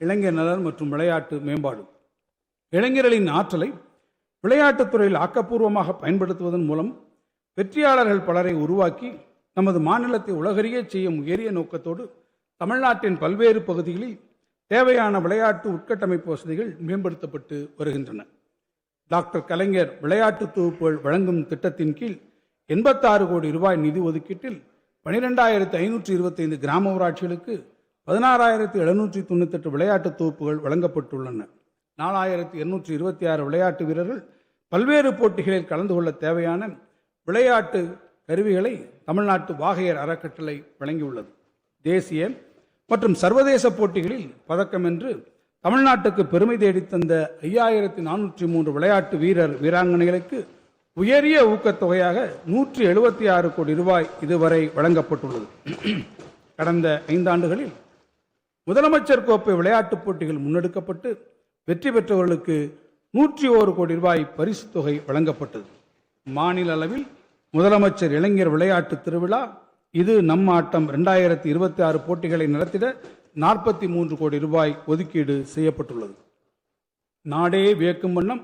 இளைஞர் நலன் மற்றும் விளையாட்டு மேம்பாடு. இளைஞர்களின் ஆற்றலை விளையாட்டுத் துறையில் ஆக்கப்பூர்வமாக பயன்படுத்துவதன் மூலம் வெற்றியாளர்கள் பலரை உருவாக்கி நமது மாநிலத்தை உலகறிய செய்யும் உயரிய நோக்கத்தோடு தமிழ்நாட்டின் பல்வேறு பகுதிகளில் தேவையான விளையாட்டு உட்கட்டமைப்பு வசதிகள் மேம்படுத்தப்பட்டு வருகின்றன. டாக்டர் கலைஞர் விளையாட்டு தொகுப்புகள் வழங்கும் திட்டத்தின் கீழ் 86 கோடி ரூபாய் நிதி ஒதுக்கீட்டில் 12,525 கிராம ஊராட்சிகளுக்கு 16,798 விளையாட்டு தொகுப்புகள் வழங்கப்பட்டுள்ளன. 4,226 விளையாட்டு வீரர்கள் பல்வேறு போட்டிகளில் கலந்து கொள்ள தேவையான விளையாட்டு கருவிகளை தமிழ்நாட்டு வாகையர் அறக்கட்டளை வழங்கியுள்ளது. தேசிய மற்றும் சர்வதேச போட்டிகளில் பதக்கம் வென்று தமிழ்நாட்டுக்கு பெருமை தேடித்தந்த 5,403 விளையாட்டு வீரர் வீராங்கனைகளுக்கு உயரிய ஊக்கத்தொகையாக 176 கோடி ரூபாய் இதுவரை வழங்கப்பட்டுள்ளது. கடந்த 5 ஆண்டுகளில் முதலமைச்சர் கோப்பை விளையாட்டுப் போட்டிகள் முன்னெடுக்கப்பட்டு வெற்றி பெற்றவர்களுக்கு 101 கோடி ரூபாய் பரிசு தொகை வழங்கப்பட்டது. மாநில அளவில் முதலமைச்சர் இளைஞர் விளையாட்டு திருவிழா இது நம் ஆட்டம் 2026 போட்டிகளை நடத்திட 43 கோடி ரூபாய் ஒதுக்கீடு செய்யப்பட்டுள்ளது. நாடே வியக்கும் வண்ணம்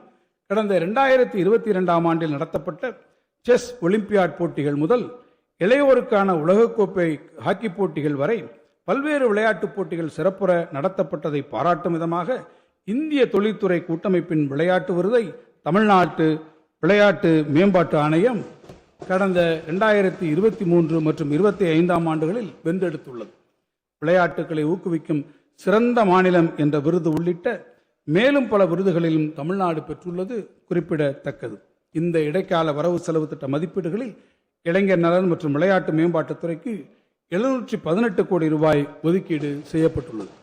கடந்த 2022 ஆண்டில் நடத்தப்பட்ட செஸ் ஒலிம்பியாட் போட்டிகள் முதல் இளையோருக்கான உலகக்கோப்பை ஹாக்கி போட்டிகள் வரை பல்வேறு விளையாட்டுப் போட்டிகள் சிறப்புற நடத்தப்பட்டதை பாராட்டும் விதமாக இந்திய தொழில்துறை கூட்டமைப்பின் விளையாட்டு விருதை தமிழ்நாட்டு விளையாட்டு மேம்பாட்டு ஆணையம் கடந்த 2023 மற்றும் 25 ஆண்டுகளில் வென்றெடுத்துள்ளது. விளையாட்டுகளை ஊக்குவிக்கும் சிறந்த மாநிலம் என்ற விருது உள்ளிட்ட மேலும் பல விருதுகளிலும் தமிழ்நாடு பெற்றுள்ளது குறிப்பிடத்தக்கது. இந்த இடைக்கால வரவு செலவு திட்ட மதிப்பீடுகளில் இளைஞர் நலன் மற்றும் விளையாட்டு மேம்பாட்டுத் துறைக்கு 718 கோடி ரூபாய் ஒதுக்கீடு செய்யப்பட்டுள்ளது.